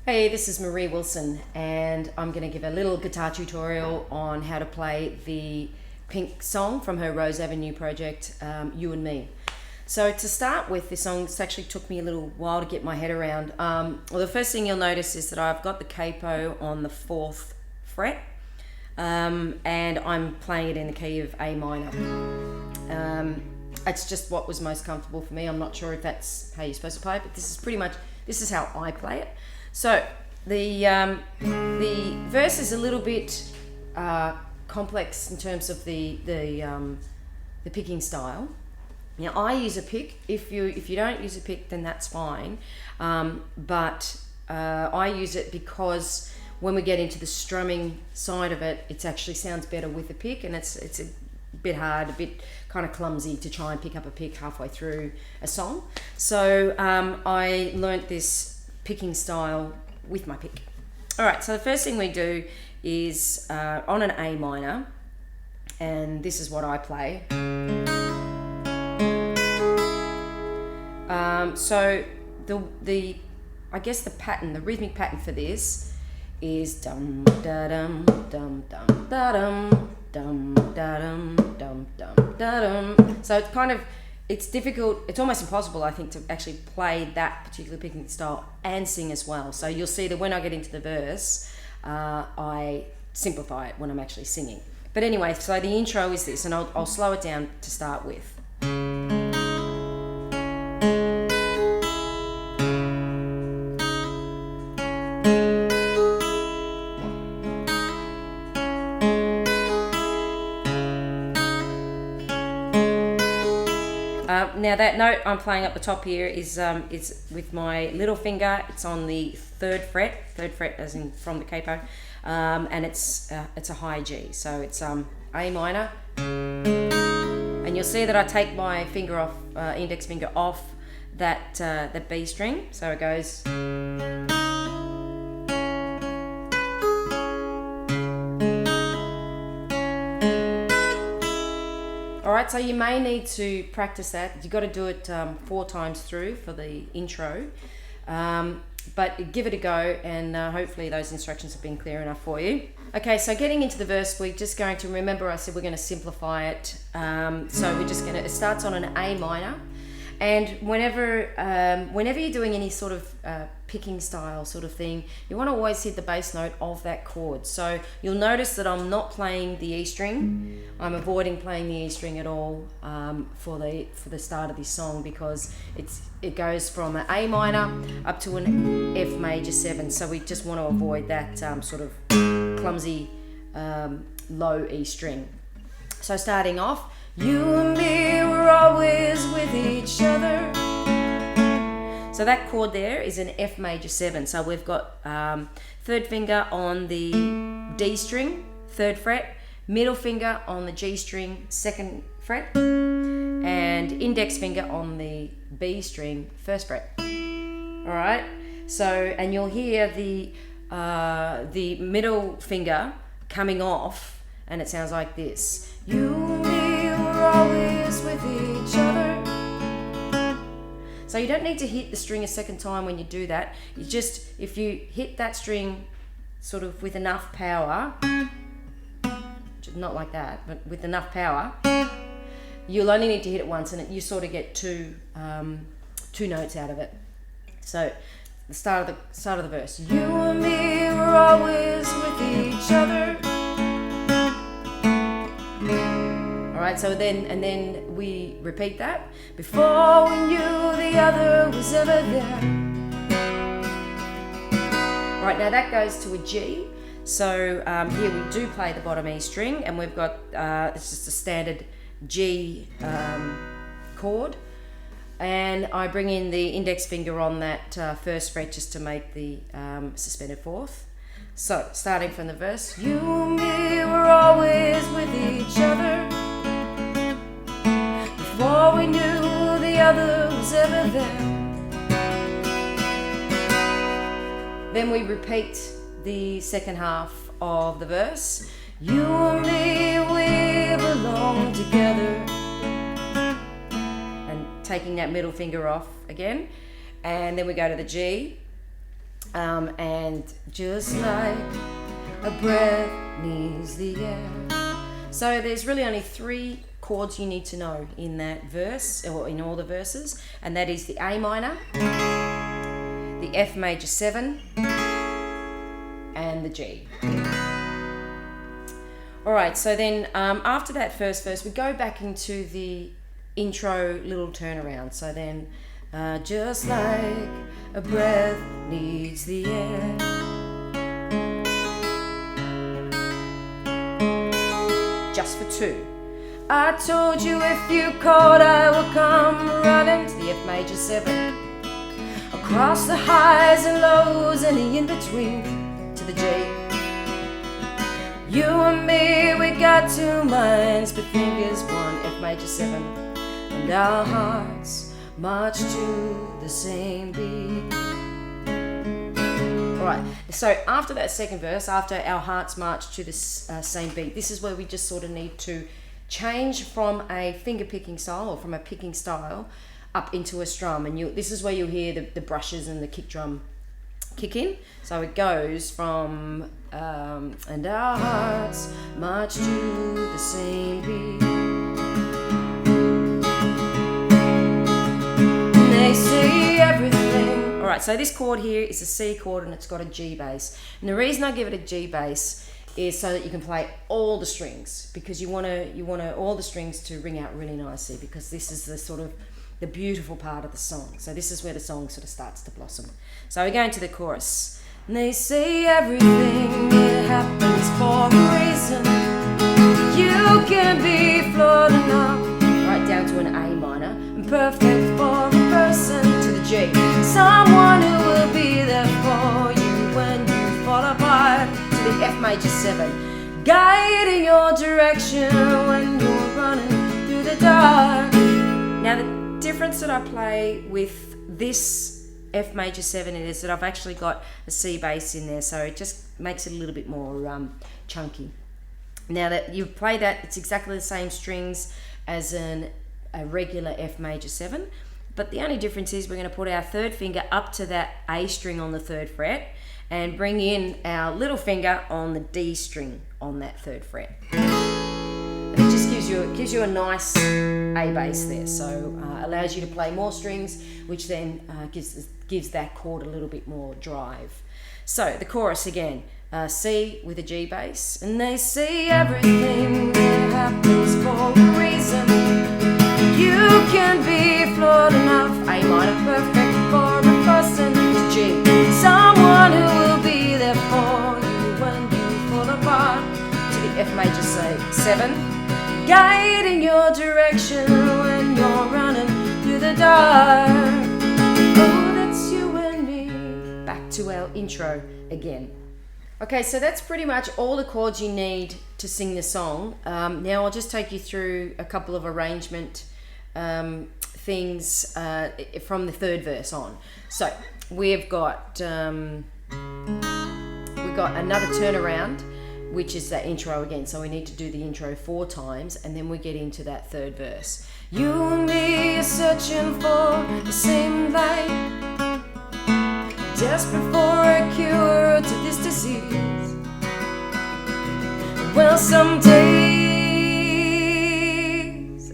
Hey, this is Marie Wilson, and I'm going to give a little guitar tutorial on how to play the Pink song from her Rose Avenue project, You+Me. So to start with, this song, this actually took me a little while to get my head around. Well, the first thing you'll notice is that I've got the capo on the 4th fret, and I'm playing it in the key of A minor. It's just what was most comfortable for me. I'm not sure if that's how you're supposed to play it, but this is how I play it. So the verse is a little bit complex in terms of the picking style. Now I use a pick. If you don't use a pick, then that's fine. But I use it because when we get into the strumming side of it, it actually sounds better with a pick, and it's a bit hard, a bit kind of clumsy to try and pick up a pick halfway through a song. So I learnt this picking style with my pick. All right, so the first thing we do is on an A minor, and this is what I play. So the I guess the pattern, the rhythmic pattern for this is dum da dum dum dum da dum dum da dum dum dum da dum. So it's difficult, it's almost impossible, I think, to actually play that particular picking style and sing as well. So you'll see that when I get into the verse, I simplify it when I'm actually singing. But anyway, so the intro is this, and I'll slow it down to start with. Now that note I'm playing up the top here is with my little finger. It's on the 3rd fret as in from the capo, and it's a high G, so it's A minor. And you'll see that I take my finger off, index finger off that B string, so it goes. Alright, so you may need to practice that. You've got to do it 4 times through for the intro, but give it a go, and hopefully those instructions have been clear enough for you. Okay, so getting into the verse, we're just going to, remember I said we're going to simplify it, so we're just going to, it starts on an A minor, and whenever you're doing any sort of picking style sort of thing, you want to always hit the bass note of that chord. So you'll notice that I'm not playing the E string. I'm avoiding playing the E string at all for the start of this song, because it goes from an A minor up to an F major 7. So we just want to avoid that sort of clumsy low E string. So starting off, you and me were always with each other. So that chord there is an F major 7. So we've got 3rd finger on the D string, 3rd fret, middle finger on the G string, 2nd fret, and index finger on the B string, 1st fret. All right. So, and you'll hear the middle finger coming off, and it sounds like this. You and me were always with each other. So you don't need to hit the string a second time when you do that. You just, if you hit that string sort of with enough power, not like that, but with enough power, you'll only need to hit it once, and you sort of get two notes out of it. So the start of the verse. You and me were always with each other. Alright, so then we repeat that. Before we knew the other was ever there. Alright, now that goes to a G. So here we do play the bottom E string, and we've got, it's just a standard G chord. And I bring in the index finger on that 1st fret just to make the suspended 4th. So, starting from the verse. You and me were always with each other. Before we knew the other was ever there. Then we repeat the second half of the verse. You and me, we belong together. And taking that middle finger off again. And then we go to the G. And just like a breath needs the air. So there's really only 3 chords you need to know in that verse, or in all the verses, and that is the A minor, the F major 7, and the G. Alright, so then after that first verse, we go back into the intro little turnaround. So then, just like a breath needs the air. Just for 2. I told you if you called I will come running, to the F major 7. Across the highs and lows and the in-between, to the G. You and me, we got 2 minds, but fingers one, F major 7. And our hearts march to the same beat. Alright, so after that second verse, after our hearts march to the same beat, this is where we just sort of need to change from a finger picking style, or from a picking style, up into a strum. And this is where you'll hear the brushes and the kick drum kick in. So it goes from and our hearts march to the same beat. And they say everything. Alright, so this chord here is a C chord and it's got a G bass. And the reason I give it a G bass is so that you can play all the strings, because you want all the strings to ring out really nicely, because this is the sort of the beautiful part of the song. So this is where the song sort of starts to blossom. So we go into the chorus. And they say everything, it happens for a reason. You can be flawed enough, right down to an A minor, and perfect for a person, to the G. Someone who will be there for you when you fall apart, to the F major 7. Guiding your direction when you're running through the dark. Now the difference that I play with this F major 7 is that I've actually got a C bass in there, so it just makes it a little bit more chunky. Now that you play that, it's exactly the same strings as a regular F major 7, but the only difference is we're going to put our third finger up to that A string on the 3rd fret and bring in our little finger on the D string on that 3rd fret. And it just gives you a nice A bass there, so allows you to play more strings, which then gives that chord a little bit more drive. So the chorus again, C with a G bass. And they say everything that happens for a reason. You can be flawed enough, A minor, perfect for a person, to G. Someone who will be there for you when you fall apart, to the F major 7. Guiding your direction when you're running through the dark. Oh, that's you and me. Back to our intro again. Okay, so that's pretty much all the chords you need to sing the song. Now I'll just take you through a couple of arrangement things from the 3rd verse on. So we've got another turnaround, which is that intro again. So we need to do the intro 4 times, and then we get into that 3rd verse. You and me are searching for the same light, desperate for a cure to this disease. Well, some days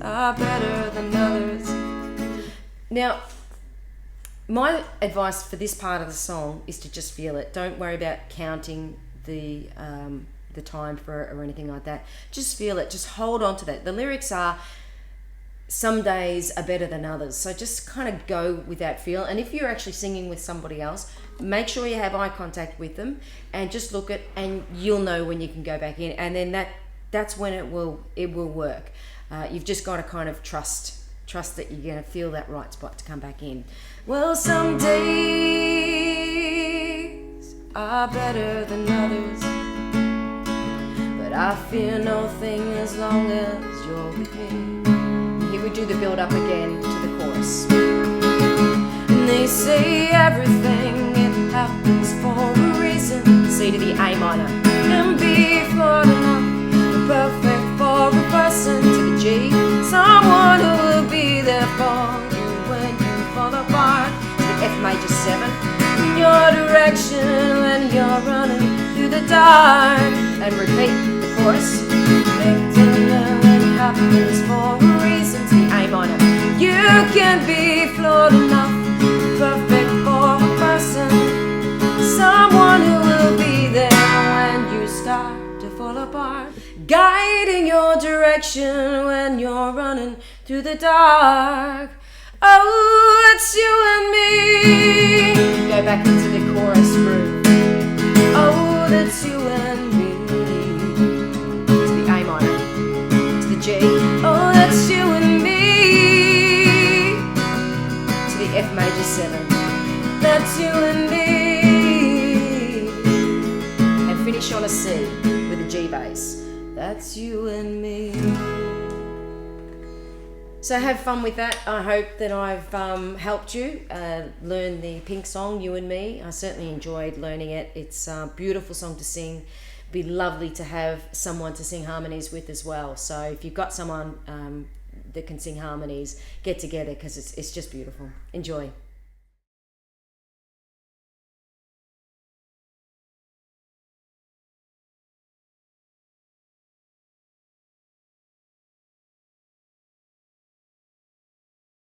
are better than others. Now, my advice for this part of the song is to just feel it. Don't worry about counting the time for it or anything like that. Just feel it. Just hold on to that. The lyrics are, some days are better than others. So just kind of go with that feel. And if you're actually singing with somebody else, make sure you have eye contact with them and just look at, and you'll know when you can go back in. And then that's when it will work. You've just got to kind of trust that you're going to feel that right spot to come back in. Well, some days are better than others, but I fear no thing as long as you're with me. Here we do the build up again to the chorus. And they say everything, it happens for a reason. C to the A minor. And be flawed enough, perfect for a person, to the G. Someone who will be there for you when you fall apart, to the F major 7. Your direction direction when you're running through the dark. And repeat the chorus. It happens for a reason. To the A minor. You can be flawed enough, perfect for a person, someone who will be there when you start to fall apart, guiding your direction when you're running through the dark. Oh, it's you and me. Go back into the chorus groove. Oh, that's you and me. To the A minor, to the G. Oh, that's you and me. To the F major 7. That's you and me. And finish on a C with a G bass. That's you and me. So have fun with that. I hope that I've helped you learn the Pink song, You and Me. I certainly enjoyed learning it. It's a beautiful song to sing. Be lovely to have someone to sing harmonies with as well. So if you've got someone that can sing harmonies, get together because it's just beautiful. Enjoy.